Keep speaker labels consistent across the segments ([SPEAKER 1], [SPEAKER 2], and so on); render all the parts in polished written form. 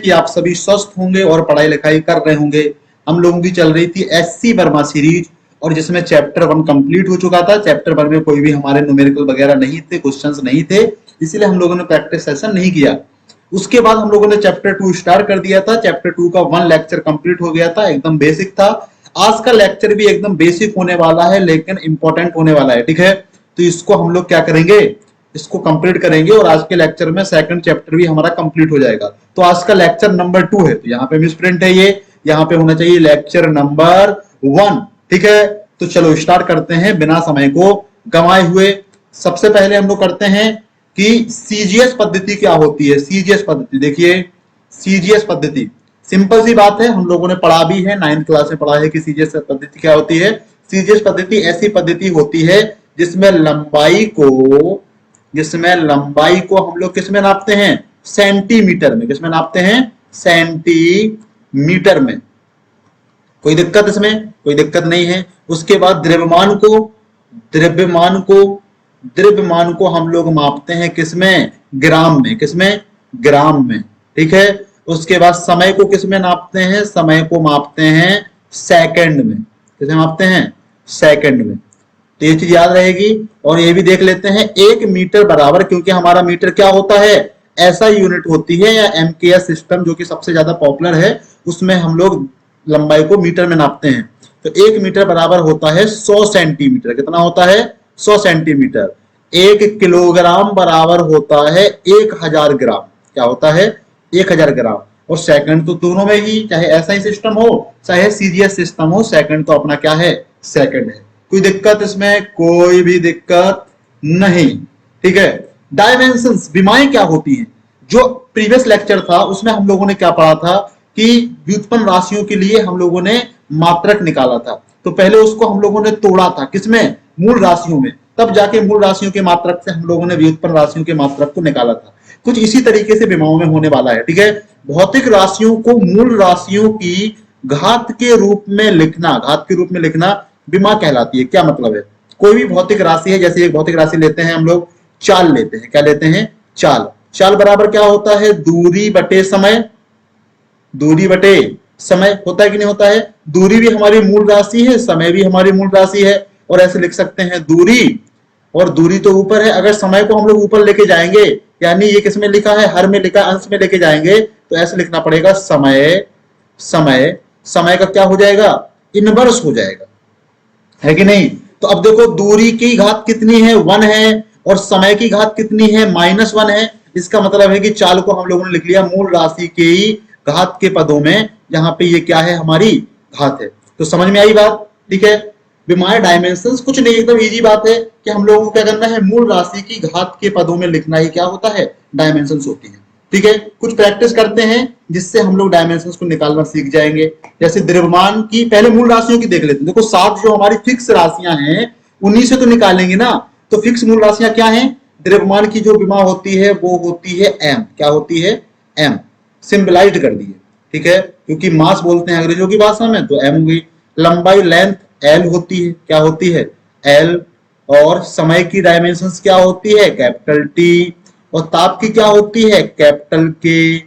[SPEAKER 1] कि आप सभी स्वस्थ होंगे और पढ़ाई लिखाई कर रहे होंगे। हम लोगों की चल रही थी एससी वर्मा सीरीज, और जिसमें चैप्टर 1 कंप्लीट हो चुका था। चैप्टर 1 में कोई भी हमारे न्यूमेरिकल वगैरह नहीं थे, क्वेश्चंस नहीं थे, इसीलिए हम लोगों ने प्रैक्टिस सेशन नहीं किया। उसके बाद हम लोगों ने चैप्टर 2 स्टार्ट कर दिया था। चैप्टर 2 का 1 लेक्चर कंप्लीट हो गया था, एकदम बेसिक था। आज का लेक्चर भी एकदम बेसिक होने वाला है, लेकिन इंपॉर्टेंट होने वाला है, ठीक है। तो इसको हम लोग क्या करेंगे, इसको कंप्लीट करेंगे, और आज के लेक्चर में सेकंड चैप्टर भी हमारा कंप्लीट हो जाएगा। तो आज का लेक्चर नंबर 2 है, तो यहाँ पे मिस प्रिंट है, ये यहाँ पे होना चाहिए लेक्चर नंबर 1, ठीक है। तो चलो स्टार्ट करते हैं बिना समय को गंवाए हुए। सबसे पहले हम लोग करते हैं कि सीजीएस पद्धति क्या होती है। सीजीएस पद्धति देखिए, सीजीएस पद्धति सिंपल सी बात है, हम लोगों ने पढ़ा भी है, 9th क्लास में पढ़ा है कि सीजीएस पद्धति क्या होती है। सीजीएस पद्धति ऐसी पद्धति होती है जिसमें लंबाई को हम लोग किसमें नापते हैं, सेंटीमीटर में। किसमें नापते हैं, सेंटीमीटर में। कोई दिक्कत इसमें, कोई दिक्कत नहीं है। उसके बाद द्रव्यमान को हम लोग मापते हैं किसमें, ग्राम में। किसमें, ग्राम में, ठीक है। उसके बाद समय को किसमें नापते हैं, समय को मापते हैं सेकंड में। किसमें मापते हैं, सेकंड में। तो ये चीज याद रहेगी। और ये भी देख लेते हैं 1 मीटर बराबर, क्योंकि हमारा मीटर क्या होता है, ऐसा यूनिट होती है, या एमकेएस सिस्टम जो कि सबसे ज्यादा पॉपुलर है, उसमें हम लोग लंबाई को मीटर में नापते हैं। तो 1 मीटर बराबर होता है 100 सेंटीमीटर। कितना होता है, 100 सेंटीमीटर। 1 किलोग्राम बराबर होता है 1000 ग्राम। क्या होता है, 1000 ग्राम। और सेकंड तो दोनों में ही, चाहे ऐसा ही सिस्टम हो चाहे सीजीएस सिस्टम हो, सेकंड तो अपना क्या है, सेकंड है। कोई दिक्कत इसमें, कोई भी दिक्कत नहीं, ठीक है। डायमेंशंस, विमाएं क्या होती हैं। जो प्रीवियस लेक्चर था उसमें हम लोगों ने क्या पढ़ा था कि व्युत्पन्न राशियों के लिए हम लोगों ने मात्रक निकाला था। तो पहले उसको हम लोगों ने तोड़ा था, किसमें, मूल राशियों में, तब जाके मूल राशियों के मात्रक से हम लोगों ने व्युत्पन्न राशियों के मात्रक को निकाला था। कुछ इसी तरीके से विमाओं में होने वाला है, ठीक है। भौतिक राशियों को मूल राशियों की घात के रूप में लिखना विमा कहलाती है। क्या मतलब है, कोई भी भौतिक राशि है, जैसे एक भौतिक राशि लेते हैं हम लोग, चाल लेते हैं। क्या लेते हैं, चाल। चाल बराबर क्या होता है, दूरी बटे समय। दूरी बटे समय होता है कि नहीं होता है। दूरी भी हमारी मूल राशि है, समय भी हमारी मूल राशि है। और ऐसे लिख सकते हैं दूरी, और दूरी तो ऊपर है, अगर समय को हम लोग ऊपर लेके जाएंगे, यानी ये किसमें लिखा है, हर में लिखा, अंश में लेके जाएंगे, तो ऐसे लिखना पड़ेगा समय। समय का क्या हो जाएगा, इनवर्स हो जाएगा, है कि नहीं। तो अब देखो दूरी की घात कितनी है, 1 है, और समय की घात कितनी है, -1 है। इसका मतलब है कि चाल को हम लोगों ने लिख लिया मूल राशि के घात के पदों में, जहां पे ये क्या है, हमारी घात है। तो समझ में आई बात, ठीक है। विमाएं, डायमेंशंस कुछ नहीं, एकदम इजी बात है कि हम लोगों को क्या करना है, मूल राशि की घात के पदों में लिखना ही क्या होता है, डायमेंशंस होती है, ठीक है। कुछ प्रैक्टिस करते हैं जिससे हम लोग डायमेंशंस को निकालना सीख जाएंगे। जैसे द्रव्यमान की, पहले मूल राशियों की देख लेते हैं। देखो 7 जो हमारी फिक्स राशियां हैं, उन्हीं से तो निकालेंगे ना। तो फिक्स मूल राशियां क्या हैं, द्रव्यमान की जो विमा होती है वो होती है एम। क्या होती है, एम। सिंबलाइज्ड कर दिए, ठीक है, क्योंकि मास बोलते हैं अंग्रेजों की भाषा में, तो एम हुई। लंबाई, लेंथ, एल होती है। क्या होती है, एल। और समय की डायमेंशंस क्या होती है, कैपिटल टी। और ताप की क्या होती है, कैपिटल के।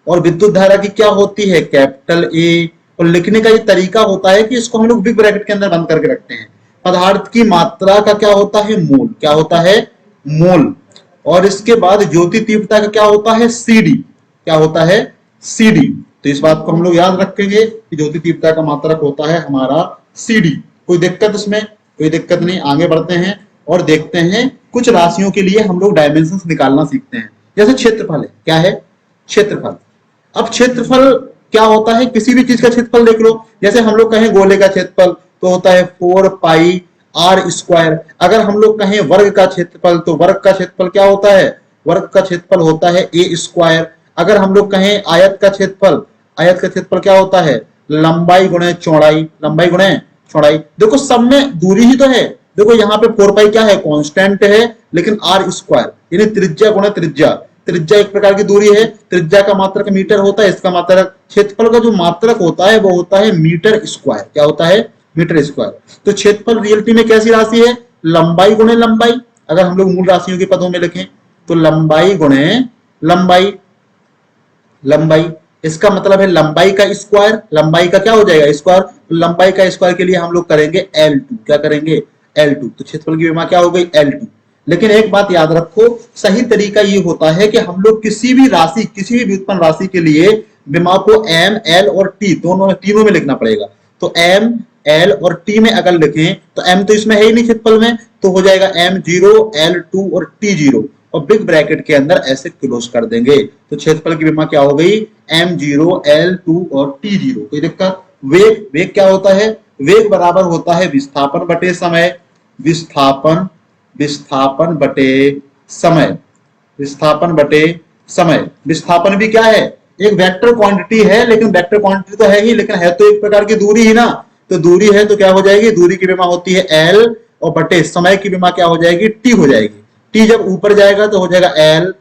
[SPEAKER 1] और विद्युत धारा की क्या होती है, कैपिटल ए। और लिखने का ये तरीका होता है कि इसको हम लोग बिग ब्रैकेट के अंदर बंद करके रखते हैं। पदार्थ की मात्रा का क्या होता है, मोल। क्या होता है, मोल। और इसके बाद ज्योति तीव्रता का क्या होता है, सीडी। क्या होता है, सीडी। तो इस बात को हम लोग याद रखेंगे कि ज्योति तीव्रता का मात्रक होता है हमारा सीडी। कोई दिक्कत इसमें, कोई दिक्कत नहीं। आगे बढ़ते हैं और देखते हैं कुछ राशियों के लिए हम लोग डायमेंशंस निकालना सीखते हैं। जैसे क्षेत्रफल है, क्या है, क्षेत्रफल। अब क्षेत्रफल क्या होता है, किसी भी चीज का क्षेत्रफल देख लो। जैसे हम लोग कहें गोले का क्षेत्रफल तो होता है 4 पाई आर स्क्वायर। अगर हम लोग कहें वर्ग का क्षेत्रफल, तो वर्ग का क्षेत्रफल क्या होता है, वर्ग का क्षेत्रफल होता है ए स्क्वायर। अगर हम लोग कहें आयत का क्षेत्रफल, आयत का क्षेत्रफल क्या होता है, लंबाई गुणे चौड़ाई। लंबाई गुणे चौड़ाई। देखो सब में दूरी ही तो है। देखो यहाँ पे 4 पाई क्या है, कांस्टेंट है, लेकिन आर स्क्वायर यानी त्रिज्या गुणे त्रिज्या। त्रिज्या एक प्रकार की दूरी है, त्रिज्या का मात्रक मीटर होता है, इसका मात्रक, क्षेत्रफल का जो मात्रक होता है वो होता है मीटर स्क्वायर। क्या होता है, मीटर स्क्वायर। तो क्षेत्रफल रियलिटी में कैसी राशि है, लंबाई गुणे लंबाई। अगर हम लोग मूल राशियों के पदों में लिखें तो लंबाई गुणे लंबाई। लंबाई इसका मतलब है लंबाई का स्क्वायर, लंबाई का क्या हो जाएगा स्क्वायर, तो लंबाई का स्क्वायर के लिए हम लोग करेंगे L2, क्या करेंगे L2, तो क्षेत्रफल की विमा क्या हो गई L2। लेकिन एक बात याद रखो, सही तरीका ये होता है कि हम लोग किसी भी राशि, किसी भी व्युत्पन्न राशि के लिए विमा को M, L और T दोनों तीनों में लिखना पड़ेगा। तो M, L और T में अगर लिखें तो M तो इसमें है ही नहीं क्षेत्रफल में, तो हो जाएगा M0, L2 और T0 और बिग ब्रैकेट के अंदर ऐसे क्लोज कर देंगे। तो क्षेत्रफल की विमा क्या हो गई M0, L2 और T0। कोई दिक्कत? वेग, वेग क्या होता है, वेग बराबर होता है विस्थापन बटे समय, विस्थापन, विस्थापन बटे समय, विस्थापन बटे समय। विस्थापन भी क्या है, एक वेक्टर क्वांटिटी है, लेकिन वेक्टर क्वांटिटी तो है ही, लेकिन है तो एक प्रकार की दूरी ही ना, तो दूरी है तो क्या हो जाएगी, दूरी की विमा होती है L और बटे समय की विमा क्या हो जाएगी T हो जाएगी। T जब ऊपर जाएगा तो हो जाएगा L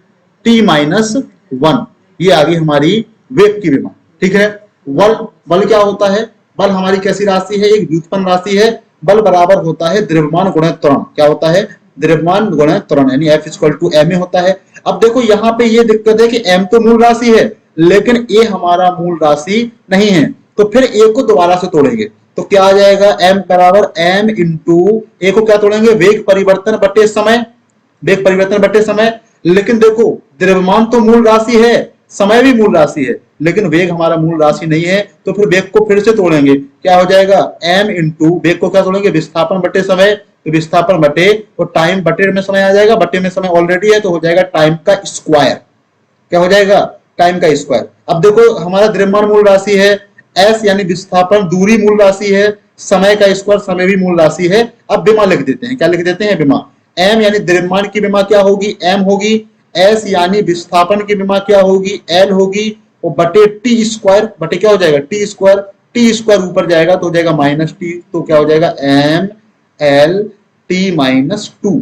[SPEAKER 1] T माइनस 1, ये आ गई हमारी वेग की विमा। ठीक है। बल, बल क्या होता है, बल हमारी कैसी राशि है, एक व्युत्पन्न राशि है। बल बराबर होता है द्रव्यमान गुणा त्वरण, क्या होता है द्रव्यमान गुणा त्वरण, यानी F इक्वल टू ma होता है। अब देखो यहाँ पे ये दिक्कत है कि m तो मूल राशि है लेकिन a हमारा मूल राशि नहीं है, तो फिर a को दोबारा से तोड़ेंगे तो क्या आ जाएगा m बराबर m इंटू a को क्या तोड़ेंगे वेग परिवर्तन बटे समय, वेग परिवर्तन बटे समय। लेकिन देखो द्रव्यमान तो मूल राशि है, समय भी मूल राशि है, लेकिन वेग हमारा मूल राशि नहीं है, तो फिर वेग को फिर से तोड़ेंगे, क्या हो जाएगा m इंटू वेग को क्या तोड़ेंगे विस्थापन बटे समय, तो विस्थापन बटे और टाइम बटे में समय आ जाएगा, बटे में समय ऑलरेडी है तो हो जाएगा टाइम का स्क्वायर, क्या हो जाएगा टाइम का स्क्वायर। अब देखो हमारा द्रव्यमान मूल राशि है, s यानी विस्थापन, दूरी मूल राशि है, समय का स्क्वायर समय भी मूल राशि है। अब विमा लिख देते हैं, क्या लिख देते हैं विमा, m यानी द्रव्यमान की विमा क्या होगी m होगी, s यानी विस्थापन की विमा क्या होगी L होगी, और बटे टी स्क्वायर, बटे क्या हो जाएगा टी स्क्वायर, टी स्क्वायर ऊपर जाएगा तो हो जाएगा माइनस टी, तो क्या हो जाएगा m L T माइनस 2।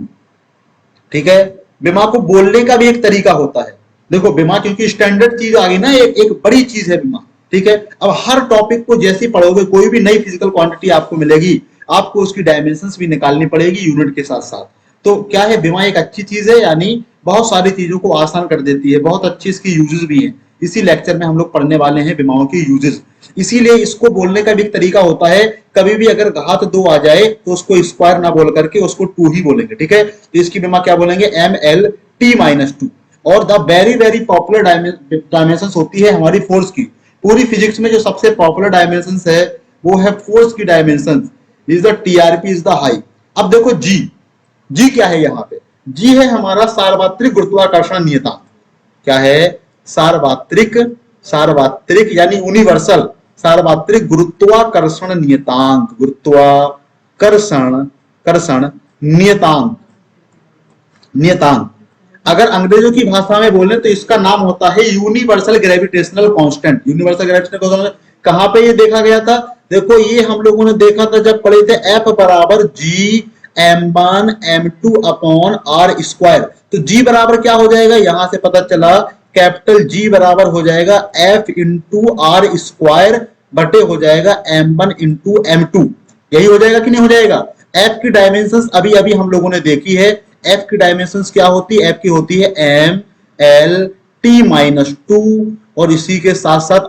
[SPEAKER 1] ठीक है। विमा को बोलने का भी एक तरीका होता है, देखो विमा क्योंकि स्टैंडर्ड चीज आ गई ना, एक बड़ी चीज है विमा। ठीक है। अब हर टॉपिक को जैसे पढ़ोगे, कोई भी नई फिजिकल क्वांटिटी आपको मिलेगी, आपको उसकी डायमेंशंस भी निकालनी पड़ेगी यूनिट के साथ साथ। तो क्या है विमा एक अच्छी चीज है, यानी बहुत सारी चीजों को आसान कर देती है, बहुत अच्छी इसकी यूजेस भी हैं। इसी लेक्चर में हम लोग पढ़ने वाले हैं विमाओं की यूजेस, इसीलिए इसको बोलने का भी एक तरीका होता है। कभी भी अगर घात 2 आ जाए तो उसको स्क्वायर ना बोल करके उसको 2 ही बोलेंगे। ठीक है। तो इसकी विमा क्या बोलेंगे ML T माइनस 2। और the very very popular dimension होती है हमारी फोर्स की, पूरी फिजिक्स में जो सबसे पॉपुलर डायमेंशन है वो है फोर्स की dimension, is the TRP is the high. अब देखो जी क्या है यहाँ पे, जी है हमारा सार्वत्रिक गुरुत्वाकर्षण नियतांक, क्या है सार्वत्रिक, सार्वत्रिक यानी यूनिवर्सल सार्वत्रिक गुरुत्वाकर्षण नियतांक, गुरुत्वाकर्षण कर्षण नियतांक, नियतांक। अगर अंग्रेजों की भाषा में बोले तो इसका नाम होता है universal gravitational constant. Universal gravitational constant कहां पे ये देखा गया था, देखो ये हम लोगों ने देखा था जब पढ़े थे F बराबर G m1 m2 upon r square. तो G बराबर क्या हो जाएगा, यहां से पता चला कैपिटल G बराबर हो जाएगा F इंटू r स्क्वायर बटे हो जाएगा m1 इंटू m2, यही हो जाएगा कि नहीं हो जाएगा। F की डायमेंशंस अभी अभी हम लोगों ने देखी है, F की डायमेंशंस क्या होती है, F की होती है M L T माइनस 2 और इसी के साथ साथ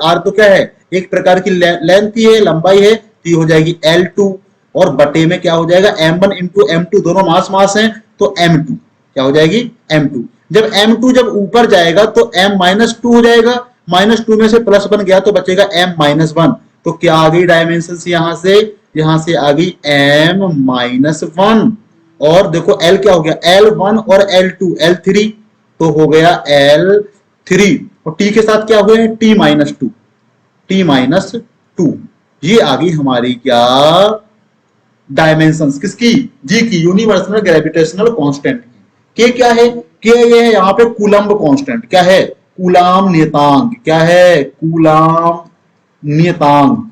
[SPEAKER 1] R तो क्या है एक प्रकार की लेंथ ही है, लंबाई है, तो हो जाएगी L2 और बटे में क्या हो जाएगा M1 इंटू M2, दोनों मास हैं तो M2 क्या हो जाएगी M2। जब M2 जब ऊपर जाएगा तो M माइनस 2 हो जाएगा, माइनस 2 में से प्लस बन गया तो बचेगा M माइनस 1। तो क्या आ गई डायमेंशन यहां से आ गई M माइनस 1। और देखो L क्या हो गया L1 और L2 L3 तो हो गया L3 और T के साथ क्या हुए T माइनस 2, T माइनस 2। ये आ गई हमारी क्या डायमेंशंस किसकी, जी की, यूनिवर्सल ग्रेविटेशनल कांस्टेंट की। के क्या है, के ये है यहाँ पे कूलम्ब कांस्टेंट, क्या है कूलाम नियतांक, क्या है कूलाम नियतांक,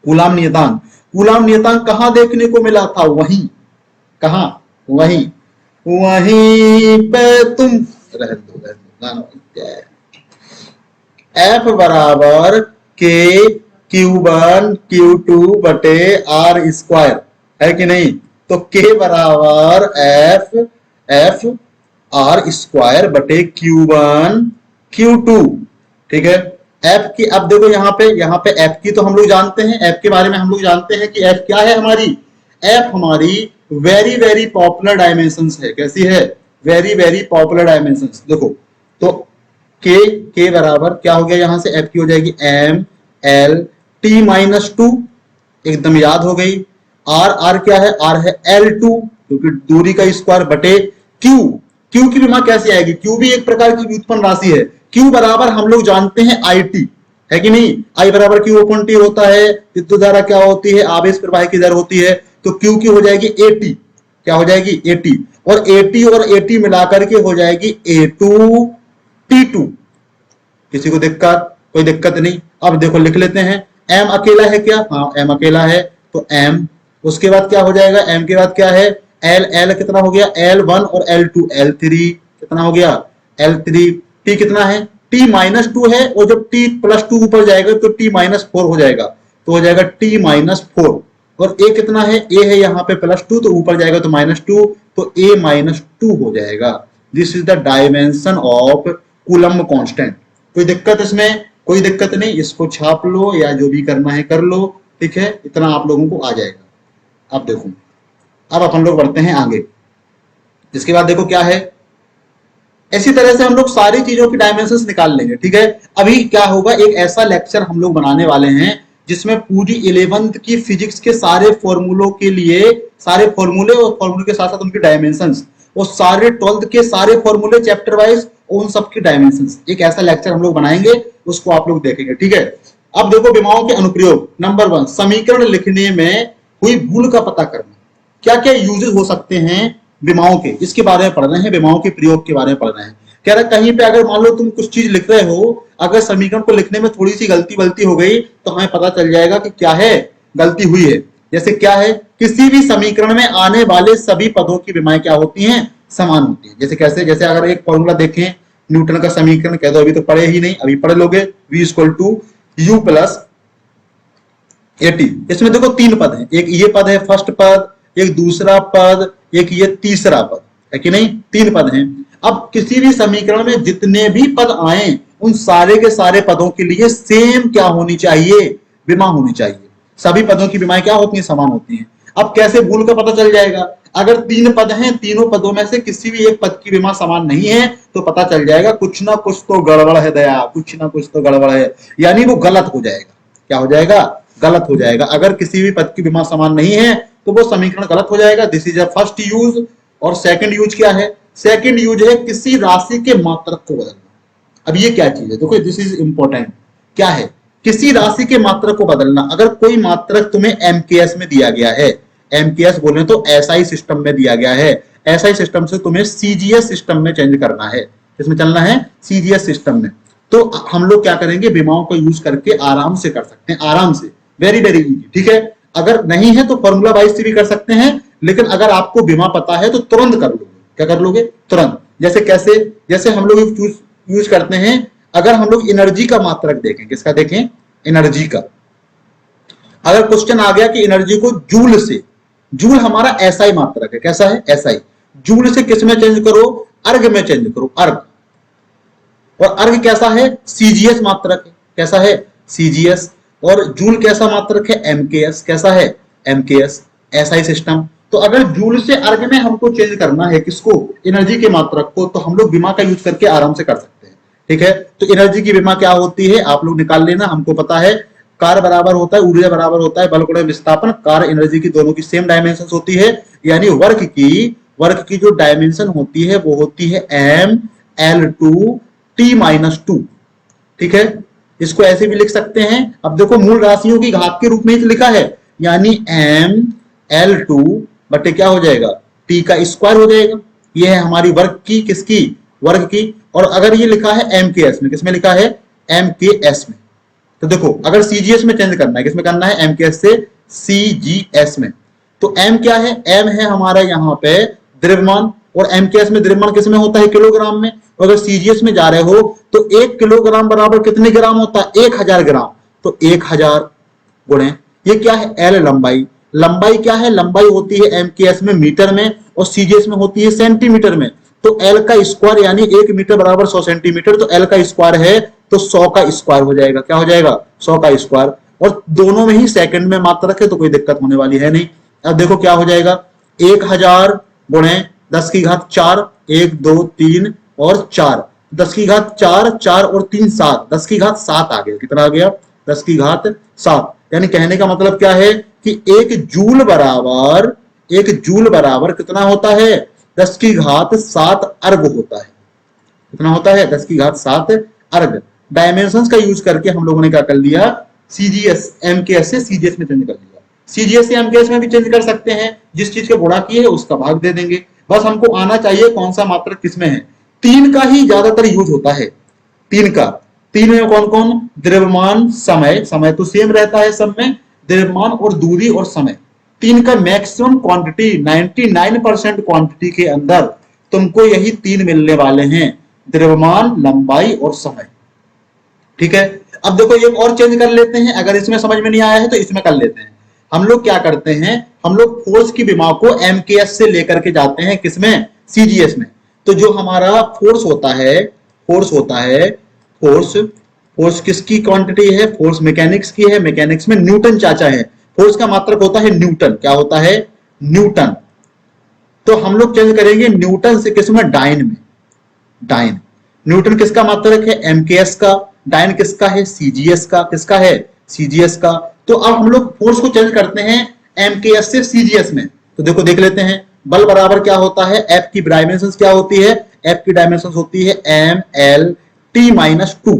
[SPEAKER 1] कूलाम नियतांक। कूलाम नियतांक कहां देखने को मिला था, वहीं, कहां वहीं, वहीं पे तुम रह दो F बराबर के Q1 Q2 बटे R स्क्वायर है कि नहीं, तो K बराबर F R स्क्वायर बटे Q1 Q2 ठीक है। एफ की, अब देखो यहाँ पे एफ की तो हम लोग जानते हैं, एफ के बारे में हम लोग जानते हैं कि एफ क्या है हमारी, एफ हमारी वेरी वेरी पॉपुलर डायमेंशंस है। कैसी है? Very very popular dimensions. देखो तो के बराबर क्या हो गया, यहां से एफ की हो जाएगी M L T minus two, एकदम याद हो गई। आर क्या है, आर है L2, क्योंकि दूरी का स्क्वायर बटे क्यू। क्यू की विमा कैसे आएगी, क्यू भी एक प्रकार की व्युत्पन्न राशि है। क्यू बराबर हम लोग जानते हैं IT, है कि नहीं? आई बराबर क्यू ओपन टी होता है। विद्युत धारा क्या होती है, आवेश प्रवाह की दर होती है। तो क्यू की हो जाएगी AT, क्या हो जाएगी AT, और AT मिलाकर के हो जाएगी A2 T2। किसी को दिक्कत? कोई दिक्कत नहीं। अब देखो लिख लेते हैं, एम अकेला है क्या? हाँ एम अकेला है, तो एम। उसके बाद क्या हो जाएगा, एम के बाद क्या है, एल कितना हो गया, L1 और L2 L3 कितना हो गया, L3। टी कितना है, टी माइनस टू है, और जब टी प्लस टू ऊपर जाएगा तो टी माइनस फोर हो जाएगा, तो हो जाएगा टी माइनस फोर। और ए कितना है, ए है यहाँ पे +2, तो ऊपर जाएगा तो -2, तो ए -2 हो जाएगा। This is the dimension of coulomb constant. कोई दिक्कत इसमें? कोई दिक्कत नहीं, इसको छाप लो या जो भी करना है कर लो, ठीक है, इतना आप लोगों को आ जाएगा। अब देखो, अब अपन लोग बढ़ते हैं आगे। इसके बाद देखो क्या है, इसी तरह से हम लोग सारी चीजों की डायमेंशंस निकाल लेंगे, ठीक है। अभी क्या होगा, एक ऐसा लेक्चर हम लोग बनाने वाले हैं जिसमें पूरी 11th की फिजिक्स के सारे फॉर्मूलों के लिए, सारे फॉर्मूले और फॉर्मूले के साथ साथ उनकी डायमेंशंस, और सारे 12th के सारे फॉर्मूले चैप्टर वाइज, उन सब की डायमेंशंस, एक ऐसा लेक्चर हम लोग बनाएंगे, उसको आप लोग देखेंगे, ठीक है। अब देखो विमाओं के अनुप्रयोग। नंबर 1, समीकरण लिखने में हुई भूल का पता करना। क्या क्या यूजेस हो सकते हैं विमाओं के, इसके बारे में पढ़ रहे हैं, विमाओं के प्रयोग के बारे में पढ़ रहे हैं। कह रहा कहीं पे अगर मान लो तुम कुछ चीज लिख रहे हो, अगर समीकरण को लिखने में थोड़ी सी गलती हो गई, तो हमें पता चल जाएगा कि क्या है, गलती हुई है। जैसे क्या है, किसी भी समीकरण में आने वाले सभी पदों की विमाएं क्या होती हैं, समान होती है। जैसे कैसे, जैसे अगर एक फॉर्मूला देखें, न्यूटन का समीकरण कह दो, अभी तो पढ़े ही नहीं, अभी पढ़ लोगे, V = U + AT। इसमें देखो 3 पद हैं, एक ये पद है फर्स्ट पद, एक दूसरा पद, एक ये तीसरा पद, है कि नहीं? 3 पद हैं। अब किसी भी समीकरण में जितने भी पद आए, उन सारे के सारे पदों के लिए सेम क्या होनी चाहिए, विमा होनी चाहिए। सभी पदों की विमाएं क्या होती हैं, समान होती हैं। अब कैसे भूल का पता चल जाएगा, अगर 3 पद हैं, तीनों पदों में से किसी भी एक पद की विमा समान नहीं है, तो पता चल जाएगा कुछ ना कुछ तो गड़बड़ है दया, कुछ ना कुछ तो गड़बड़ है, यानी वो गलत हो जाएगा। क्या हो जाएगा, गलत हो जाएगा। अगर किसी भी पद की विमा समान नहीं है, तो वो समीकरण गलत हो जाएगा। This is a first use. और सेकंड यूज क्या है, सेकंड यूज है किसी राशि के मात्रक को बदलना। अब ये क्या चीज है, देखो दिस इज इंपॉर्टेंट। क्या है, किसी राशि के मात्रक को बदलना। अगर कोई मात्रक तुम्हें MKS में दिया गया है, MKS बोले तो SI सिस्टम में दिया गया है, SI सिस्टम से तुम्हें CGS सिस्टम में चेंज करना है, इसमें चलना है CGS सिस्टम में, तो हम लोग क्या करेंगे, विमाओं को यूज करके आराम से कर सकते हैं, आराम से, वेरी वेरी इजी, ठीक है। अगर नहीं है तो फॉर्मूला वाइज से भी कर सकते हैं, लेकिन अगर आपको विमा पता है तो तुरंत कर लोगे। क्या कर लोगे, तुरंत। जैसे कैसे, जैसे हम लोग यूज करते हैं, अगर हम लोग एनर्जी का मात्रक देखें, किसका देखें, एनर्जी का। अगर क्वेश्चन आ गया कि एनर्जी को जूल से, जूल हमारा SI मात्रक है, कैसा है, SI। जूल से किस में चेंज करो, अर्ग में चेंज करो, अर्ग। और अर्ग कैसा है, CGS मात्रक है, कैसा है, CGS। और जूल कैसा मात्रक है, MKS, कैसा है, MKS, SI सिस्टम। तो अगर जूल से अर्ग में हमको चेंज करना है, किसको, एनर्जी के मात्रक को, तो हम लोग विमा का यूज करके आराम से कर सकते हैं, ठीक है। तो एनर्जी की विमा क्या होती है, आप लोग निकाल लेना, हमको पता है। कार्य बराबर होता है, ऊर्जा बराबर होता है बल गुणा विस्थापन। कार्य एनर्जी की दोनों की सेम डायमेंशन होती है, यानी वर्क की जो डायमेंशन होती है वो होती है ML2 T-2, ठीक है। इसको ऐसे भी लिख सकते हैं। अब देखो मूल राशियों की घात के रूप में ही तो लिखा है, यानी ML2 बटे क्या हो जाएगा, T का स्क्वायर हो जाएगा। ये है हमारी वर्क की, किसकी, वर्ग की। और अगर ये लिखा है MKS में, किसमें लिखा है, MKS में, तो देखो अगर CGS में चेंज करना है, किसमें करना है, MKS से CGS में, तो M क्या है, M है हमारा यहाँ पे द्रव्यमान, और MKS में द्रव्यमान किसमें होता है, किलोग्राम में। और अगर CGS में जा रहे हो तो 1 किलोग्राम बराबर कितने ग्राम होता है, 1000 ग्राम। तो 1000 गुणे, ये क्या है, L लंबाई। लंबाई क्या है, लंबाई होती है MKS में मीटर में, और CGS में होती है सेंटीमीटर में। तो L का स्क्वायर यानी 1 मीटर बराबर 100 सेंटीमीटर, तो L का स्क्वायर है तो 100 का स्क्वायर हो जाएगा। क्या हो जाएगा? 100 का स्क्वायर। और दोनों में ही सेकंड में मात्रक है तो कोई दिक्कत होने वाली है नहीं। अब देखो क्या हो जाएगा, 1000 गुणे 10 की घात 4, 1 2 3 और 4, 10 की घात 4, 4 और 3 7, 10 की घात 7 आ गया। कितना आ गया? 10 की घात 7। यानी कहने का मतलब क्या है कि एक जूल बराबर कितना होता है? 10 की घात 7 अर्ग होता है। कितना होता है? 10 की घात 7 अर्ग। डायमेंशंस का यूज करके हम लोगों ने क्या कर लिया, सीजीएस एमकेएस से सीजीएस में चेंज कर लिया। सीजीएस से एमकेएस में भी चेंज कर सकते हैं, जिस चीज के गुणा किए उसका भाग दे देंगे। बस हमको आना चाहिए कौन सा मात्रक किसमें है। 3 का ही ज्यादातर यूज होता है। 3 का, 3 में कौन कौन? द्रव्यमान, समय, समय तो सेम रहता है सब में, द्रव्यमान और दूरी और समय। 3 का मैक्सिमम क्वांटिटी, 99% क्वांटिटी के अंदर तुमको यही 3 मिलने वाले हैं, द्रव्यमान, लंबाई और समय। ठीक है। अब देखो एक और चेंज कर लेते हैं, अगर इसमें समझ में नहीं आया है तो इसमें कर लेते हैं। हम लोग क्या करते हैं, हम लोग फोर्स की विमा को एमकेएस से लेकर के जाते हैं किसमें? सीजीएस में। तो जो हमारा फोर्स होता है, फोर्स किसकी क्वांटिटी है? फोर्स मैकेनिक्स की है। मैकेनिक्स में न्यूटन चाचा है। फोर्स का मात्रक होता है न्यूटन। क्या होता है? न्यूटन। तो हम लोग चेंज करेंगे न्यूटन से किसमें? डाइन में। डाइन। न्यूटन किसका मात्रक है? एमकेएस का। डाइन किसका है? सीजीएस का। किसका है? सीजीएस का। तो अब हम लोग फोर्स को चेंज करते हैं एमकेएस से सीजीएस में। तो देखो देख लेते हैं, बल बराबर क्या होता है? एफ की डायमेंशन क्या होती है? एफ की डायमेंशन होती है एम एल टी माइनस 2।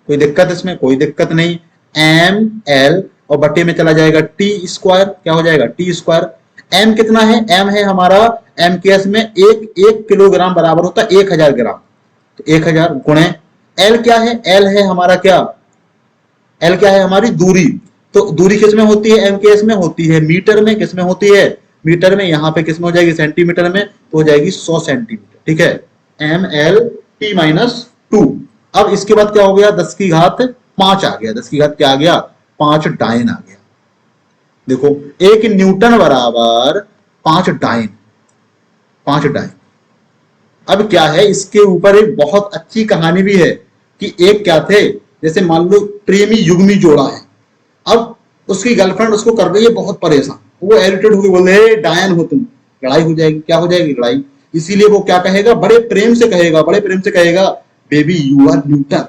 [SPEAKER 1] कोई दिक्कत इसमें? कोई दिक्कत नहीं। एम एल और बटे में चला जाएगा टी स्क्वायर। क्या हो जाएगा? T square. एम कितना है? एम है हमारा एमकेएस में एक किलोग्राम बराबर होता है 1000 ग्राम। तो 1000 गुणे एल क्या है? एल है हमारा क्या? एल क्या है? हमारी दूरी। तो दूरी किस में होती है? एमकेएस में होती है मीटर में। किस में होती है? मीटर में। यहाँ पे किस में हो जाएगी? सेंटीमीटर में। तो हो जाएगी 100 सेंटीमीटर। ठीक है। M L T minus 2। अब इसके बाद क्या हो गया? 10 की घात 5 आ गया। 10 की घात क्या आ गया? 5 डाइन आ गया। देखो 1 न्यूटन बराबर 5 डाइन। 5 डाइन। अब क्या है, इसके ऊपर एक बहुत अच्छी कहानी भी है कि एक क्या थे, जैसे मान लो प्रेमी युग्मी जोड़ा है। अब उसकी गर्लफ्रेंड उसको कर रही है बहुत परेशान। वो इरिटेट होकर बोले डायन हो तुम, लड़ाई हो जाएगी। क्या हो जाएगी? लड़ाई। इसीलिए वो क्या कहेगा? बड़े प्रेम से कहेगा बेबी यू आर न्यूटन।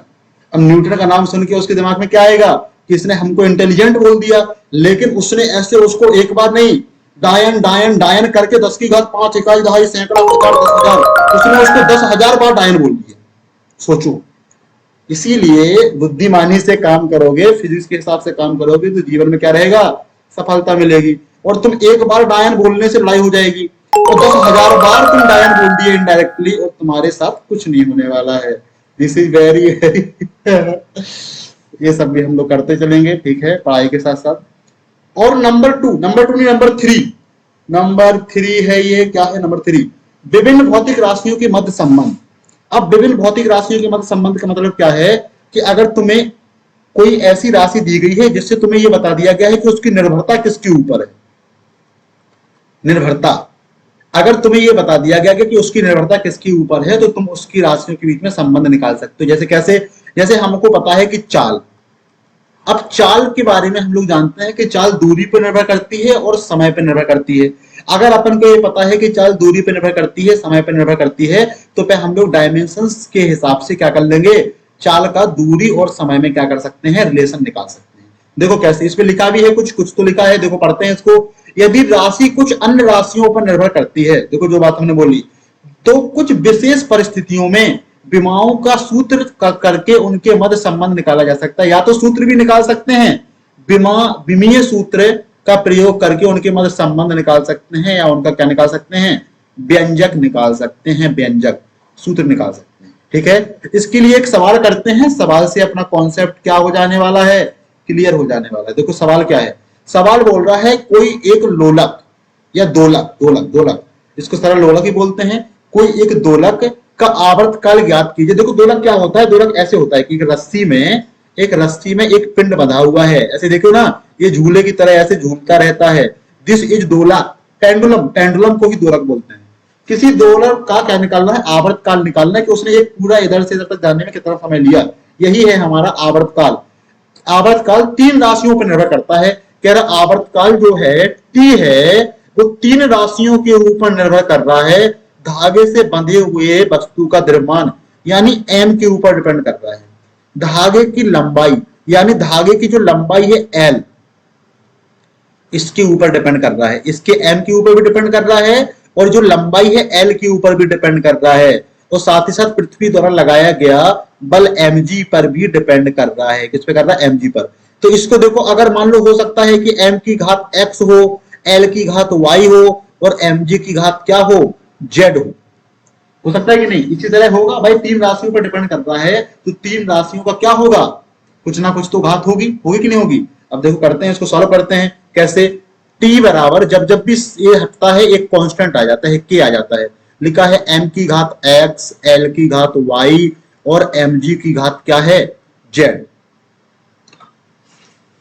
[SPEAKER 1] अब न्यूटन का नाम सुन के उसके दिमाग में क्या आएगा कि इसने हमको इंटेलिजेंट बोल दिया। लेकिन उसने ऐसे उसको एक बार नहीं, डायन डायन डायन करके 10 की घात 5 इकाई दहाई सैकड़ा 10,000 उसने उसको 10,000 बार डायन बोल दिया। सोचो। इसीलिए बुद्धिमानी से काम करोगे, फिजिक्स के हिसाब से काम करोगे तो जीवन में क्या रहेगा? सफलता मिलेगी। और तुम एक बार डायन बोलने से लड़ाई हो जाएगी और 10,000 बार तुम डायन बोल दिए इनडायरेक्टली और तुम्हारे साथ कुछ नहीं होने वाला है। दिस इज वेरी ये सब भी हम लोग करते चलेंगे। ठीक है, पढ़ाई के साथ साथ। और नंबर टू नहीं, नंबर थ्री है ये। क्या है नंबर 3? विभिन्न भौतिक राशियों के मध्य संबंध। अब विभिन्न भौतिक राशियों के मध्य संबंध का मतलब क्या है कि अगर तुम्हें कोई ऐसी राशि दी गई है जिससे तुम्हें यह बता दिया गया है कि उसकी निर्भरता किसके ऊपर है। निर्भरता, अगर तुम्हें यह बता दिया गया कि उसकी निर्भरता किसके ऊपर है तो तुम उसकी राशियों के बीच में संबंध निकाल सकते हो। जैसे कैसे? जैसे हमको पता है कि चाल। अब चाल के बारे में हम लोग जानते हैं कि चाल दूरी पर निर्भर करती है और समय पर निर्भर करती है। अगर अपन को ये पता है कि चाल दूरी पर निर्भर करती है, समय पर निर्भर करती है, तो फिर हम लोग डायमेंशंस के हिसाब से क्या कर लेंगे? चाल का दूरी और समय में क्या कर सकते हैं? रिलेशन निकाल सकते हैं। देखो कैसे, इस पे लिखा भी है, कुछ तो लिखा है। देखो पढ़ते हैं इसको। यदि राशि कुछ अन्य राशियों पर निर्भर करती है, देखो जो बात हमने बोली, तो कुछ विशेष परिस्थितियों में विमाओं का सूत्र करके उनके मध्य संबंध निकाला जा सकता है। या तो सूत्र भी निकाल सकते हैं, विमीय सूत्र का प्रयोग करके उनके मध्य संबंध निकाल सकते हैं, या उनका क्या निकाल सकते हैं? व्यंजक निकाल सकते हैं, व्यंजक सूत्र निकाल सकते हैं। ठीक है, इसके लिए एक सवाल करते हैं। सवाल से अपना कॉन्सेप्ट क्या हो जाने वाला है? क्लियर हो जाने वाला है। देखो सवाल क्या है। सवाल बोल रहा है कोई एक लोलक या दोलक, इसको सरल लोलक ही बोलते हैं। कोई एक दोलक का आवर्तकाल ज्ञात कीजिए। देखो दोलक क्या होता है? दोलक ऐसे होता है कि रस्सी में एक पिंड बंधा हुआ है। ऐसे देखो ना, ये झूले की तरह ऐसे झूलता रहता है। दिस इज दोलक। पेंडुलम को ही दोलक बोलते हैं। किसी दोलक का क्या निकालना है? आवर्तकाल निकालना है कि उसने एक पूरा इधर से इधर तक जाने में कितना समय लिया। यही है हमारा आवर्तकाल। आवर्तकाल 3 राशियों पर निर्भर करता है। कह रहा आवर्तकाल जो है टी है वो 3 राशियों के ऊपर निर्भर कर रहा है। धागे से बंधे हुए वस्तु का द्रव्यमान यानी एम के ऊपर डिपेंड कर रहा है। धागे की लंबाई यानी धागे की जो लंबाई है एल, इसके ऊपर डिपेंड कर रहा है। इसके एम के ऊपर भी डिपेंड कर रहा है और जो लंबाई है एल के ऊपर भी डिपेंड कर रहा है। और साथ ही साथ पृथ्वी द्वारा लगाया गया बल mg पर भी डिपेंड कर रहा है। किस पे कर रहा है? mg पर। तो इसको देखो, अगर मान लो हो सकता है कि m की घात x हो, l की घात y हो और mg की घात क्या हो? z हो सकता है कि नहीं? इसी तरह होगा भाई, 3 राशियों पर डिपेंड कर रहा है तो 3 राशियों का क्या होगा? कुछ ना कुछ तो घात होगी कि नहीं होगी? अब देखो करते हैं, इसको सॉल्व करते हैं। कैसे? t बराबर जब भी ये हटता है एक कांस्टेंट आ जाता है, k आ जाता है। लिखा है m की घात x, l की घात y और mg की घात क्या है? z।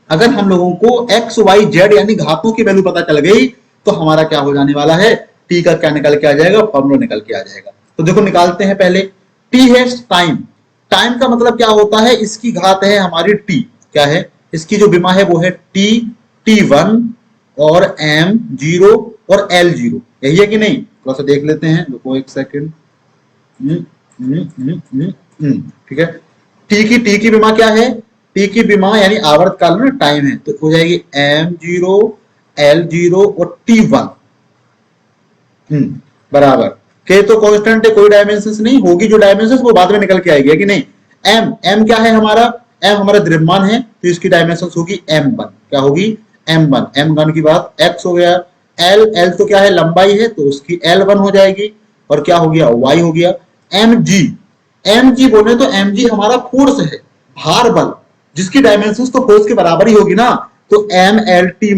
[SPEAKER 1] अगर हम लोगों को x, y, z यानी घातों की वैल्यू पता चल गई तो हमारा क्या हो जाने वाला है? t का क्या निकल के आ जाएगा? फॉर्मूला निकल के आ जाएगा। तो देखो निकालते हैं पहले। t है टाइम। टाइम का मतलब क्या होता है? इसकी घात है हमारी t। क्या है? इसकी जो विमा है वो है t, t1 और m0 और l0। यही है कि नहीं? थोड़ा सा देख लेते हैं, रुको एक सेकंड। ठीक है। टी की विमा क्या है? टी की विमा यानी आवर्तकाल में टाइम है तो हो जाएगी m0, l0 और t1 बराबर के। तो कांस्टेंट है, कोई डायमेंशन नहीं होगी, जो डायमेंशन वो बाद में निकल के आएगी कि नहीं? m क्या है हमारा? m हमारा द्रव्यमान है तो इसकी डायमेंशन होगी m1। क्या होगी? m1। m1 की बात x हो गया। l तो क्या है? लंबाई है तो उसकी l1 हो जाएगी और क्या हो गया? y हो गया। mg बोले तो mg हमारा फोर्स है, भार बल, जिसकी डायमेंशन तो फोर्स के बराबर ही होगी ना। तो mlt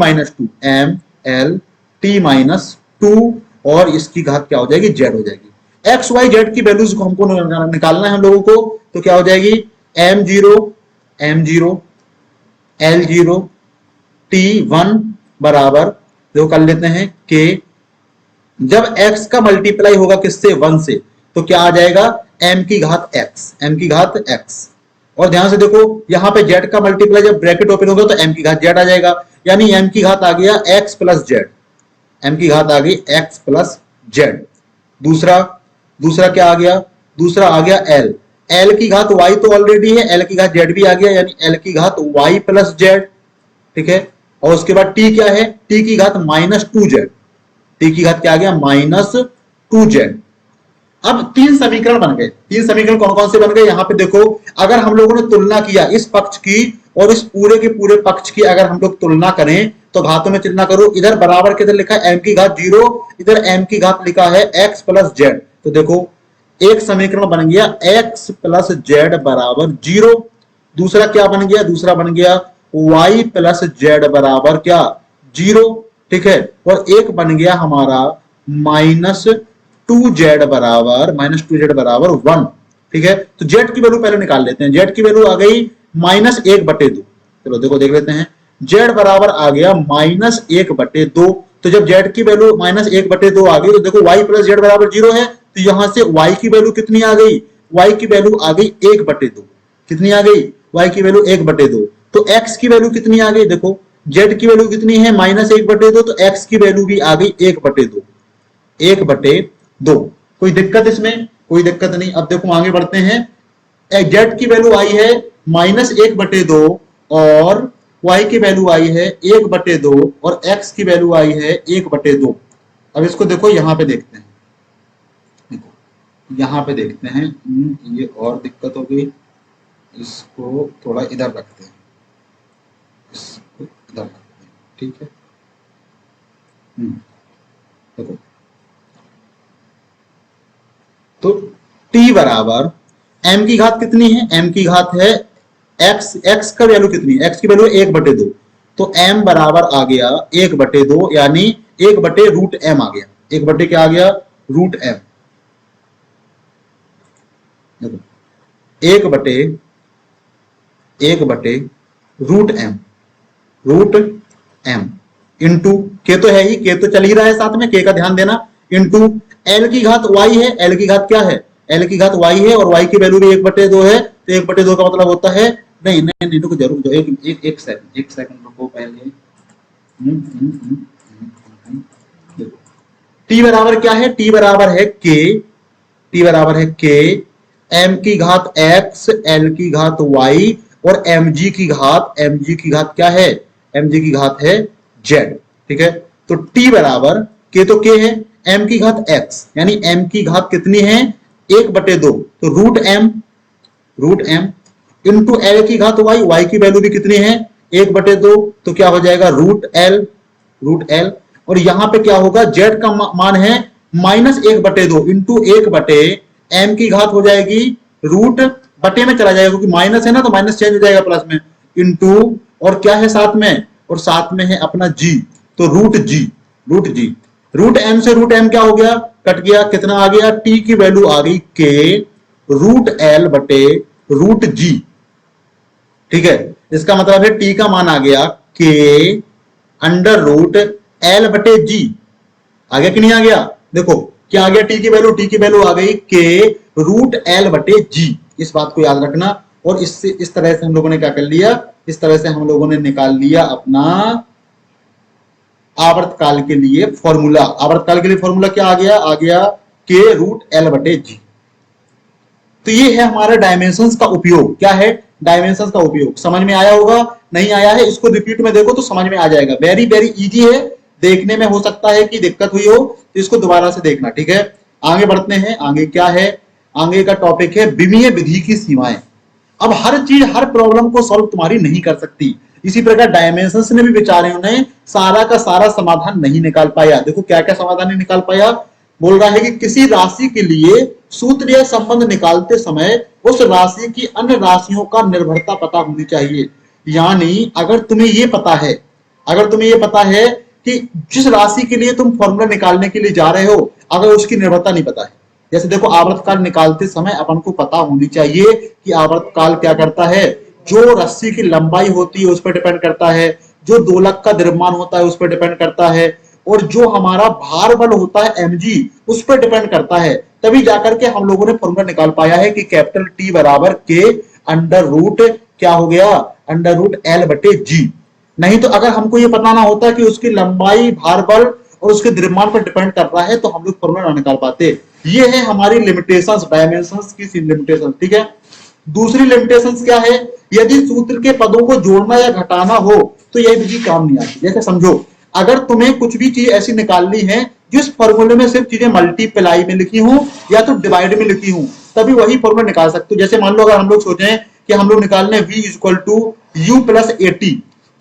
[SPEAKER 1] माइनस टू और इसकी घात क्या हो जाएगी? z हो जाएगी। x y z की वैल्यूज को हमको निकालना है हम लोगों को, तो क्या हो जाएगी? m0 l0 t1 बराबर जो कर लेते हैं k। जब x का मल्टीप्लाई होगा किससे? 1 से, तो क्या आ जाएगा? m की घात x। और ध्यान से देखो यहां पे z का मल्टीप्लाई जब ब्रैकेट ओपन होगा तो m की घात z आ जाएगा, यानी m की घात आ गया x प्लस z। m की घात आ गई x प्लस z। दूसरा क्या आ गया? दूसरा आ गया l की घात y तो ऑलरेडी है, l की घात z भी आ गया, यानी l की घात y प्लस z। ठीक है। और उसके बाद t क्या है? t की घात -2z। t की घात क्या आ गया? -2z। अब 3 समीकरण बन गए। 3 समीकरण कौन कौन से बन गए? यहां पे देखो, अगर हम लोगों ने तुलना किया इस पक्ष की और इस पूरे के पूरे पक्ष की, अगर हम लोग तुलना करें तो घातों में तुलना करो। इधर बराबर किधर लिखा है? m की घात 0, इधर m की घात लिखा है x प्लस z। तो देखो एक समीकरण बन गया x प्लस z बराबर 0। दूसरा क्या बन गया? दूसरा बन गया y प्लस z बराबर क्या? 0। ठीक है। और एक बन गया हमारा -2z बराबर 1। ठीक है। तो z की वैल्यू पहले निकाल लेते हैं। z की वैल्यू आ गई -1/2। चलो देखो देख लेते हैं। z बराबर आ गया -1/2। तो जब z की वैल्यू -1/2 आ गई तो देखो y प्लस z बराबर 0 है, तो यहां से y की वैल्यू कितनी आ गई? y की वैल्यू आ गई 1/2। कितनी आ गई? y की वैल्यू 1/2। तो x की वैल्यू कितनी आ गई? देखो z की वैल्यू कितनी है? -1/2, तो x की वैल्यू भी आ गई 1/2। 1/2। कोई दिक्कत इसमें? कोई दिक्कत नहीं। अब देखो आगे बढ़ते हैं। z की वैल्यू आई है -1/2 और y की वैल्यू आई है 1/2 और x की वैल्यू आई है 1/2। अब इसको देखो यहां पे देखते हैं। देखो यहां पे देखते हैं। ये और दिक्कत हो गई। इसको थोड़ा इधर रखते हैं, इसको इधर रखते हैं। ठीक है। देखो तो t बराबर m की घात कितनी है? m की घात है x का वैल्यू कितनी है? x की वैल्यू 1/2। तो m बराबर आ गया 1/2, यानी 1/√m आ गया। 1 क्या आ गया? √m। देखो 1/√m इंटू के तो है ही, के तो चल ही रहा है साथ में, के का ध्यान देना। इंटू l की घात y है, l की घात क्या है? एल की घात वाई है और वाई की वैल्यू भी 1/2 है, तो 1/2 का मतलब होता है, नहीं नहीं नहीं रुको जरूर, एक सेकंड रुको पहले। टी बराबर क्या है, टी बराबर है के, टी बराबर है के एम की घात एक्स एल की घात वाई और एम जी की घात क्या है, एम जी की घात है जेड। ठीक है, तो टी बराबर के तो के है, एम की घात एक्स यानी एम की घात कितनी है 1/2, तो रूट एम इंटू एल की घात वाई, वाई की वैल्यू भी कितनी है 1/2, तो क्या हो जाएगा रूट एल और यहां पे क्या होगा जेड का मान है -1/2 इंटू 1 एम की घात हो जाएगी रूट बटे में चला जाएगा क्योंकि माइनस है ना, तो माइनस चेंज हो जाएगा प्लस में, इंटू और क्या है साथ में, और साथ में है अपना जी, तो रूट एम से रूट एम क्या हो गया, कट गया, कितना आ गया, टी की वैल्यू आ गई के रूट एल बटे रूट जी। ठीक है, इसका मतलब है टी का मान आ गया के अंडर रूट एल बटे जी। आ गया कि नहीं आ गया, देखो क्या आ गया, टी की वैल्यू आ गई के रूट एल बटे जी। इस बात को याद रखना, और इससे इस तरह से हम लोगों ने क्या कर लिया, इस तरह से हम लोगों ने निकाल लिया अपना आवर्तकाल के लिए फॉर्मूला। आवर्तकाल के लिए फॉर्मूला क्या आ गया के रूट एल बटे जी। तो ये है हमारा डायमेंशंस का उपयोग। क्या है, डायमेंशंस का उपयोग। समझ में आया होगा, नहीं आया है इसको रिपीट में देखो तो समझ में आ जाएगा। वेरी वेरी इजी है, देखने में हो सकता है कि दिक्कत हुई हो तो इसको दोबारा से देखना। ठीक है, आगे बढ़ते हैं। आगे क्या है, आगे का टॉपिक है विमीय विधि की सीमाएं। अब हर चीज हर प्रॉब्लम को सॉल्व तुम्हारी नहीं कर सकती, इसी प्रकार डायमेंशंस ने भी बेचारे उन्हें सारा का सारा समाधान नहीं निकाल पाया। देखो क्या क्या समाधान नहीं निकाल पाया, बोल रहा है कि किसी राशि के लिए सूत्र या संबंध निकालते समय उस राशि की अन्य राशियों का निर्भरता पता होनी चाहिए। यानी अगर तुम्हें ये पता है कि जिस राशि के लिए तुम फॉर्मूला निकालने के लिए जा रहे हो अगर उसकी निर्भरता नहीं पता है, जैसे देखो आवर्तकाल निकालते समय अपन को पता होनी चाहिए कि आवर्तकाल क्या करता है, जो रस्सी की लंबाई होती है उस पर डिपेंड करता है, जो दोलक का द्रव्यमान होता है उस पर डिपेंड करता है, और जो हमारा भार बल होता है mg उस पर डिपेंड करता है। तभी जाकर के हम लोगों ने फॉर्मूला निकाल पाया है कि कैपिटल टी बराबर के अंडर रूट क्या हो गया, अंडर रूट एल बटे जी। नहीं तो अगर हमको ये पता ना होता कि उसकी लंबाई भार बल और उसके द्रव्यमान पर डिपेंड कर रहा है तो हम लोग फॉर्मूला ना निकाल पाते। ये है हमारी लिमिटेशंस, डायमेंशंस की लिमिटेशंस। ठीक है, दूसरी लिमिटेशंस क्या है, यदि सूत्र के पदों को जोड़ना या घटाना हो तो यह विधि काम नहीं आती। जैसे समझो अगर तुम्हें कुछ भी चीज ऐसी निकालनी है जिस फॉर्मूले में सिर्फ चीजें मल्टीप्लाई में लिखी हूं या तो डिवाइड में लिखी हूं तभी वही फॉर्मूला निकाल सकते हो। जैसे मान लो अगर हम लोग सोचें कि हम लोग निकालने v equal to u plus at,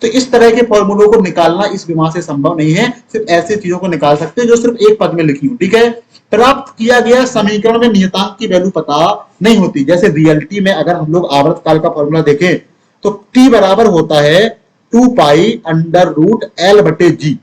[SPEAKER 1] तो इस तरह के फॉर्मूलों को निकालना इस विमा से संभव नहीं है, सिर्फ ऐसी चीजों को निकाल सकते हैं जो सिर्फ एक पद में लिखी हूं। ठीक है, प्राप्त किया गया समीकरण में नियतांक की वैल्यू पता नहीं होती। जैसे रियलिटी में अगर हम लोग आवर्तकाल का फॉर्मूला देखें तो t बराबर होता है 2 पाई अंडर रूट एल बटे जी।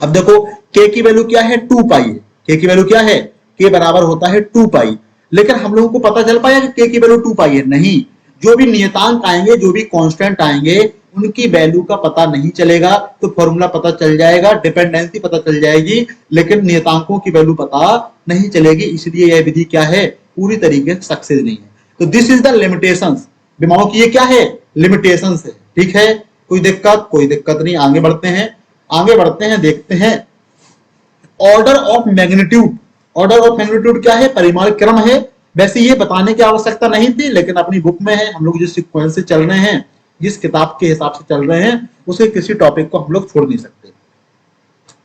[SPEAKER 1] अब देखो k की वैल्यू क्या है 2 पाई है, k की वैल्यू क्या है, k बराबर होता है 2 पाई। लेकिन हम लोगों को पता चल पाया कि k की वैल्यू 2 पाई है, नहीं, जो भी नियतांक आएंगे जो भी कांस्टेंट आएंगे उनकी वैल्यू का पता नहीं चलेगा। तो फॉर्मूला पता चल जाएगा, डिपेंडेंसी पता चल जाएगी, लेकिन नियतांकों की वैल्यू पता नहीं चलेगी। इसलिए यह विधि क्या है, पूरी तरीके से सक्सेस नहीं है। तो दिस इज द लिमिटेशंस, विमाओं की ये क्या है, लिमिटेशंस है। ठीक है, कोई दिक्कत नहीं। आगे बढ़ते हैं, देखते हैं order of magnitude. Order of magnitude क्या है, परिमाण क्रम है। वैसे ये बताने की आवश्यकता नहीं थी लेकिन अपनी बुक में है, हम लोग जिस सीक्वेंस से चल रहे हैं, जिस किताब के हिसाब से चल रहे हैं, उसे किसी टॉपिक को हम लोग छोड़ नहीं सकते।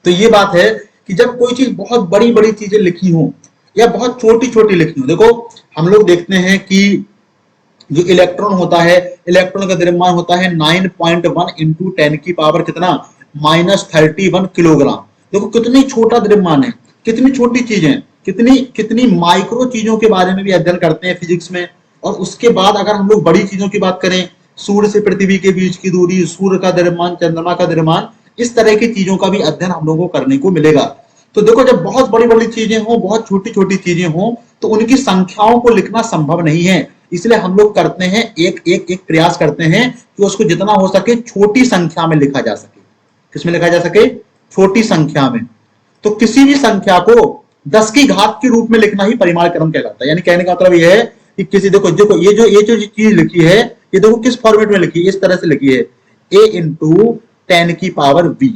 [SPEAKER 1] तो ये बात है कि जब कोई चीज बहुत बड़ी बड़ी चीजें लिखी हो या बहुत छोटी छोटी लिखी हो, देखो हम लोग देखते हैं कि जो इलेक्ट्रॉन होता है, इलेक्ट्रॉन का द्रव्यमान होता है 9.1 इंटू 10 की पावर कितना, -31 किलोग्राम। देखो कितनी छोटा द्रव्यमान है, कितनी छोटी चीज है, कितनी माइक्रो चीजों के बारे में भी अध्ययन करते हैं फिजिक्स में। और उसके बाद अगर हम लोग बड़ी चीजों की बात करें, सूर्य से पृथ्वी के बीच की दूरी, सूर्य का द्रव्यमान, चंद्रमा का द्रव्यमान, इस तरह की चीजों का भी अध्ययन हम लोगों को करने को मिलेगा। तो देखो जब बहुत बड़ी बड़ी चीजें हो, बहुत छोटी छोटी चीजें हो, तो उनकी संख्याओं को लिखना संभव नहीं है। इसलिए हम लोग करते हैं एक प्रयास करते हैं कि उसको जितना हो सके छोटी संख्या में लिखा जा सके। किसमें लिखा जा सके, छोटी संख्या में। तो किसी भी संख्या को 10 की घात के रूप में लिखना ही परिमाण क्रम कहलाता है। यानी कहने का मतलब यह है कि किसी देखो देखो ये जो चीज लिखी है, ये देखो किस फॉर्मेट में लिखी है, इस तरह से लिखी है, a इंटू 10 की पावर v,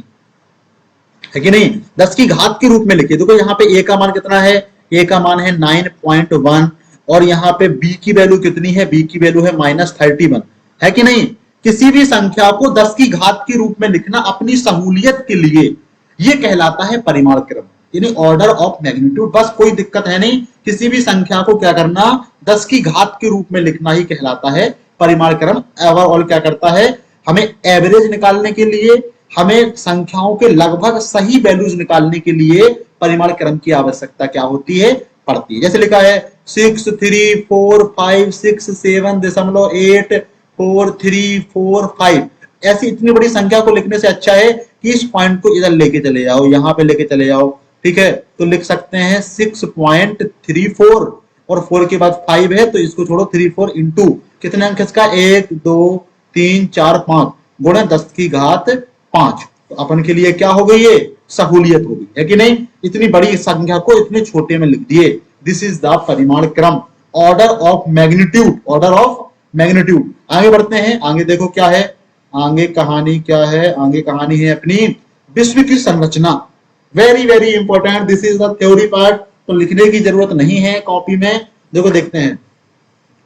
[SPEAKER 1] है कि नहीं, 10 की घात के रूप में लिखी है। देखो यहाँ पे a का मान कितना है, a का मान है 9.1 और यहाँ पे b की वैल्यू कितनी है, b की वैल्यू है -31, है कि नहीं। किसी भी संख्या को 10 की घात के रूप में लिखना अपनी सहूलियत के लिए ये कहलाता है परिमाण क्रम, यानी ऑर्डर ऑफ मैग्नीट्यूड। बस कोई दिक्कत है नहीं, किसी भी संख्या को क्या करना, 10 की घात के रूप में लिखना ही कहलाता है परिमाण क्रम। ओवरऑल क्या करता है, हमें एवरेज निकालने के लिए, हमें संख्याओं के लगभग सही वैल्यूज निकालने के लिए परिमाण क्रम की आवश्यकता क्या होती है, पड़ती है। जैसे लिखा है 6345667.84345, ऐसी इतनी बड़ी संख्या को लिखने से अच्छा है कि इस पॉइंट को इधर लेके चले जाओ, यहां पे लेके चले जाओ, ठीक है। तो लिख सकते हैं 6.34 और 4 के बाद 5 है तो इसको छोड़ो, 34 इंटू कितने अंक इसका, 1 2 3 4 5 गुणे 10 की घात 5। तो अपन के लिए क्या हो गई, ये सहूलियत होगी, है कि नहीं। इतनी बड़ी संख्या को इतने छोटे में लिख दिए। दिस इज द परिमाण क्रम, order of magnitude, order of magnitude. आगे बढ़ते हैं, आगे देखो क्या है, आगे कहानी क्या है, आगे कहानी है अपनी विश्व की संरचना। Very very important, this is the theory part, तो लिखने की जरूरत नहीं है कॉपी में। देखो देखते हैं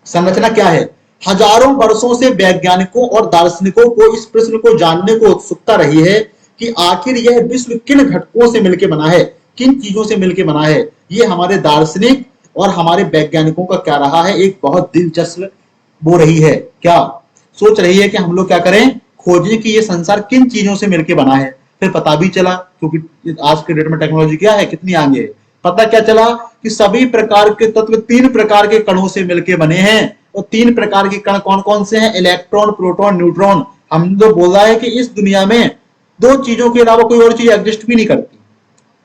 [SPEAKER 1] संरचना क्या है। हजारों वर्षों से वैज्ञानिकों और दार्शनिकों को इस प्रश्न को जानने को उत्सुकता रही है कि आखिर यह विश्व किन घटकों से मिलकर बना है, किन चीजों से मिलकर बना है। ये हमारे दार्शनिक और हमारे वैज्ञानिकों का क्या रहा है, एक बहुत दिलचस्प वो रही है, क्या सोच रही है कि हम लोग क्या करें, खोजें कि ये संसार किन चीजों से मिलकर बना है। फिर पता भी चला, क्योंकि आज के डेट में टेक्नोलॉजी क्या है, कितनी आगे है, पता क्या चला कि सभी प्रकार के तत्व 3 प्रकार के कणों से मिलकर बने हैं। और 3 प्रकार के कण कौन कौन से हैं, इलेक्ट्रॉन, प्रोटॉन, न्यूट्रॉन। हम तो बोल रहा है कि इस दुनिया में 2 चीजों के अलावा कोई और चीज एग्जिस्ट भी नहीं करती।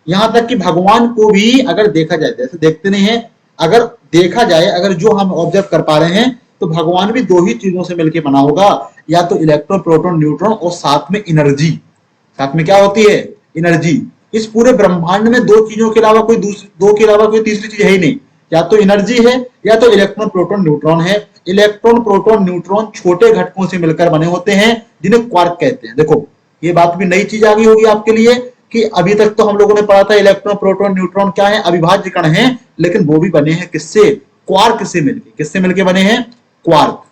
[SPEAKER 1] यहां तक कि भगवान को भी अगर देखा जाए, जैसे देखते नहीं है, अगर देखा जाए, अगर जो हम ऑब्जर्व कर पा रहे हैं, तो भगवान भी 2 ही चीजों से मिलकर बना होगा, या तो इलेक्ट्रॉन, प्रोटॉन, न्यूट्रॉन और साथ में एनर्जी। साथ में क्या होती है, एनर्जी। इस पूरे ब्रह्मांड में 2 चीजों के अलावा कोई तीसरी चीज है ही नहीं, या तो एनर्जी है या तो इलेक्ट्रॉन, प्रोटॉन, न्यूट्रॉन है। इलेक्ट्रॉन, प्रोटॉन, न्यूट्रॉन छोटे घटकों से मिलकर बने होते हैं जिन्हें क्वार्क कहते हैं। देखो ये बात भी नई चीज आ गई होगी आपके लिए कि अभी तक तो हम लोगों ने पढ़ा था इलेक्ट्रॉन, प्रोटॉन, न्यूट्रॉन क्या है, अविभाज्य कण है, लेकिन वो भी बने हैं किससे, क्वार्क से मिलकर। किससे मिलकर बने हैं, क्वार्क।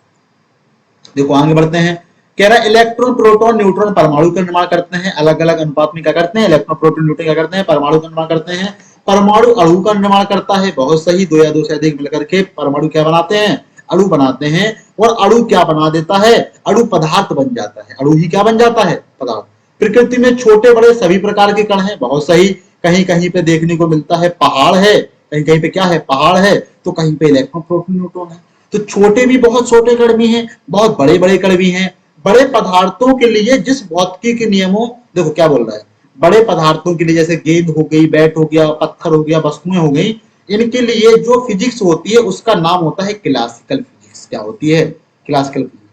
[SPEAKER 1] देखो आगे बढ़ते हैं, कह रहा है इलेक्ट्रॉन, प्रोटॉन, न्यूट्रॉन परमाणु का निर्माण करते हैं। अलग अलग अनुपात में क्या करते हैं, इलेक्ट्रॉन, प्रोटॉन, न्यूट्रॉन क्या करते हैं, परमाणु का निर्माण करते हैं। परमाणु अणु का निर्माण करता है, बहुत सही, 2 या 2 से अधिक मिलकर के परमाणु क्या बनाते हैं, अणु बनाते हैं। और अणु क्या बना देता है, अणु पदार्थ बन जाता है, अणु ही क्या बन जाता है, पदार्थ। प्रकृति में छोटे बड़े सभी प्रकार के कण हैं, बहुत सही। कहीं कहीं पे देखने को मिलता है पहाड़ है, कहीं कहीं पे क्या है, पहाड़ है, तो कहीं पे इलेक्ट्रॉन, प्रोटॉन, न्यूट्रॉन है। तो छोटे भी बहुत छोटे कण भी हैं, बहुत बड़े बड़े कण भी हैं। बड़े पदार्थों के लिए जिस भौतिकी के नियमों, देखो क्या बोल रहा है, बड़े पदार्थों के लिए जैसे गेंद हो गई, बैट हो गया, पत्थर हो गया, वस्तुएं हो गई, इनके लिए जो फिजिक्स होती है उसका नाम होता है क्लासिकल फिजिक्स। क्या होती है, क्लासिकल फिजिक्स।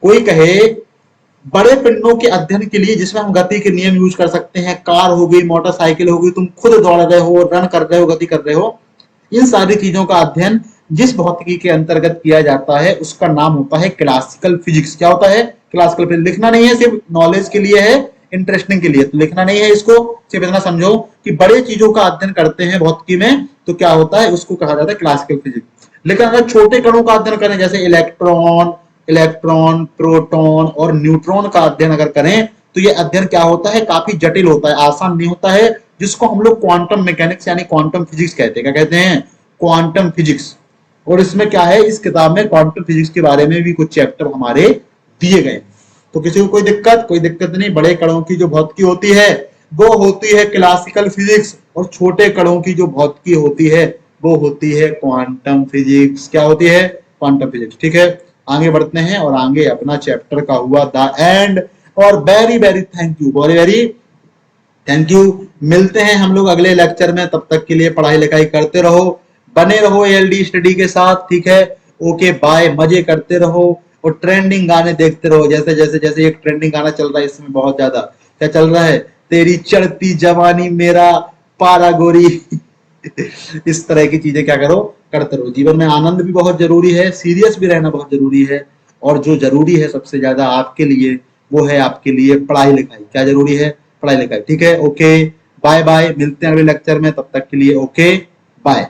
[SPEAKER 1] कोई कहे बड़े पिंडों के अध्ययन के लिए जिसमें हम गति के नियम यूज कर सकते हैं, कार हो गई, मोटरसाइकिल हो गई, तुम खुद दौड़ रहे हो, रन कर रहे हो, गति कर रहे हो, इन सारी चीजों का अध्ययन जिस भौतिकी के अंतर्गत किया जाता है उसका नाम होता है क्लासिकल फिजिक्स। क्या होता है, क्लासिकल फिजिक्स। लिखना नहीं है, सिर्फ नॉलेज के लिए है, इंटरेस्टिंग के लिए, तो लिखना नहीं है इसको, सिर्फ इतना समझो कि बड़े चीजों का अध्ययन करते हैं भौतिकी में तो क्या होता है, उसको कहा जाता है क्लासिकल फिजिक्स। लेकिन अगर छोटे कणों का अध्ययन करें, जैसे इलेक्ट्रॉन, प्रोटॉन और न्यूट्रॉन का अध्ययन अगर करें, तो ये अध्ययन क्या होता है, काफी जटिल होता है, आसान नहीं होता है, जिसको हम लोग क्वांटम मैकेनिक्स यानी क्वांटम फिजिक्स कहते हैं। क्या कहते हैं, क्वांटम फिजिक्स। और इसमें क्या है, इस किताब में क्वांटम फिजिक्स के बारे में भी कुछ चैप्टर हमारे दिए गए। तो किसी को कोई दिक्कत नहीं। बड़े कणों की जो भौतिकी होती है वो होती है क्लासिकल फिजिक्स, और छोटे कणों की जो भौतिकी होती है वो होती है क्वांटम फिजिक्स। क्या होती है, क्वांटम फिजिक्स। ठीक है, आगे बढ़ते हैं और आगे अपना चैप्टर का हुआ द एंड। और very very thank you, very very thank you. मिलते हैं हम लोग अगले लेक्चर में, तब तक के लिए पढ़ाई लिखाई करते रहो, बने रहो एलडी स्टडी के साथ, ठीक है। ओके बाय, मजे करते रहो और ट्रेंडिंग गाने देखते रहो। जैसे जैसे जैसे एक ट्रेंडिंग गाना चल रहा है इसमें बहुत ज्यादा, क्या चल रहा है, तेरी चढ़ती जवानी मेरा पारा गोरी इस तरह की चीजें क्या करो, करते रहो। जीवन में आनंद भी बहुत जरूरी है, सीरियस भी रहना बहुत जरूरी है, और जो जरूरी है सबसे ज्यादा आपके लिए, वो है आपके लिए पढ़ाई लिखाई। क्या जरूरी है? पढ़ाई लिखाई। ठीक है, ओके, बाय बाय, मिलते हैं अगले लेक्चर में, तब तक के लिए ओके बाय।